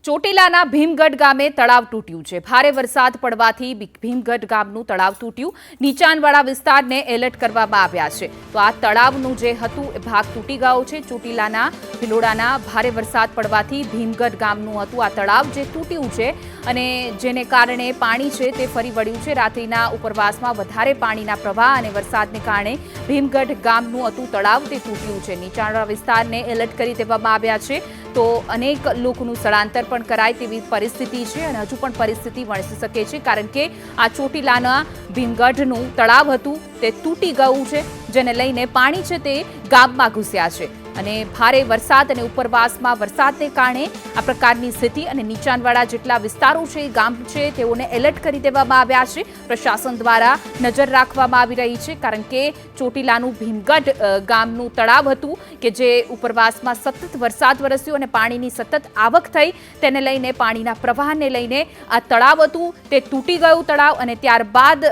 ચોટીલાના ભીમગઢ ગામે તળાવ તૂટ્યું છે। ભારે વરસાદ પડવાથી ભીમગઢ ગામનું તળાવ તૂટ્યું। નીચાણવાળા વિસ્તારને એલર્ટ કરવામાં આવ્યા છે। તો આ તળાવનું જે હતું એ ભાગ તૂટી ગયો છે। ચોટીલાના ભિલોડાના ભારે વરસાદ પડવાથી ભીમગઢ ગામનું હતું આ તળાવ જે તૂટ્યું છે અને જેને કારણે પાણી છે તે ફરી વળ્યું છે। રાત્રિના ઉપરવાસમાં વધારે પાણીના પ્રવાહ અને વરસાદને કારણે ભીમગઢ ગામનું હતું તળાવ તે તૂટ્યું છે। નીચાણવાળા વિસ્તારને એલર્ટ કરી દેવામાં આવ્યા છે। તો અનેક લોકોનું સ્થળાંતર પણ કરાય તેવી પરિસ્થિતિ છે અને હજુ પણ પરિસ્થિતિ વણસી શકે છે કારણ કે આ ચોટીલાના ભીમગઢનું તળાવ હતું તે તૂટી ગયું છે જેને લઈને પાણી છે તે ગામમાં ઘૂસ્યા છે અને ભારે વરસાદ અને ઉપરવાસમાં વરસાદને કારણે આ પ્રકારની સ્થિતિ અને નીચાણવાળા જેટલા વિસ્તારો છે ગામ છે તેઓને એલર્ટ કરી દેવામાં આવ્યા છે। પ્રશાસન દ્વારા નજર રાખવામાં આવી રહી છે કારણ કે ચોટીલાનું ભીમગઢ ગામનું તળાવ હતું કે જે ઉપરવાસમાં સતત વરસાદ વરસ્યો અને પાણીની સતત આવક થઈ તેને લઈને પાણીના પ્રવાહને લઈને આ તળાવ હતું તે તૂટી ગયું તળાવ અને ત્યારબાદ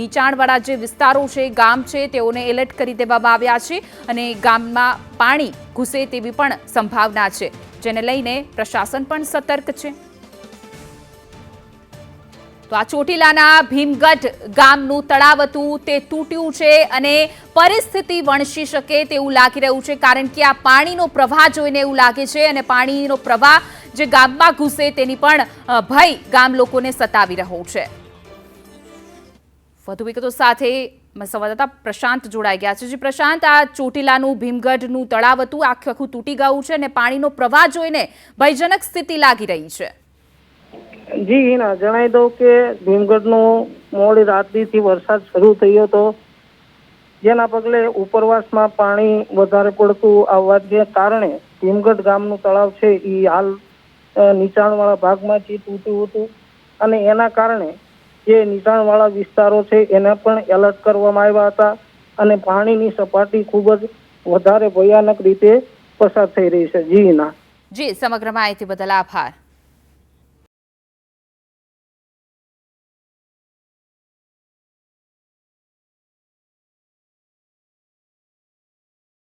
નીચાણવાળા જે વિસ્તારો છે ગામ છે તેઓને એલર્ટ કરી દેવામાં આવ્યા છે અને ગામમાં પાણી ઘૂસે તેવી પણ સંભાવના છે જેને લઈને પ્રશાસન પણ સતર્ક છે। તો આ ચોટીલાના ભીમગઢ ગામનું તળાવ હતું તે તૂટ્યું છે અને પરિસ્થિતિ વણસી શકે તેવું લાગી રહ્યું છે કારણ કે આ પાણીનો પ્રવાહ જોઈને એવું લાગે છે અને પાણીનો પ્રવાહ જે ગામમાં ઘૂસે તેની પણ ભય ગામ લોકોને સતાવી રહ્યો છે। વધુ વિગતો સાથે સંવાદદાતા પ્રશાંત જોડાઈ ગયા છે। પ્રશાંત, આ ચોટીલાનું ભીમગઢનું તળાવ હતું આખું તૂટી ગયું છે અને પાણીનો પ્રવાહ જોઈને ભયજનક સ્થિતિ લાગી રહી છે। જી હિના, જણાવી દઉં કે ભીમગઢનો મોડી રાત્રિથી વરસાદ શરૂ થયો હતો જેના પગલે ઉપરવાસમાં પાણી વધારે પડતું આવવાને કારણે ભીમગઢ ગામનું તળાવ છે એ હાલ નીચાણવાળા ભાગમાંથી તૂટ્યું હતું અને એના કારણે જે નીચાણવાળા વિસ્તારો છે એને પણ એલર્ટ કરવામાં આવ્યા હતા અને પાણીની સપાટી ખૂબ જ વધારે ભયાનક રીતે પસાર થઈ રહી છે। જી હિના। જી, સમગ્ર માહિતી બદલ આભાર।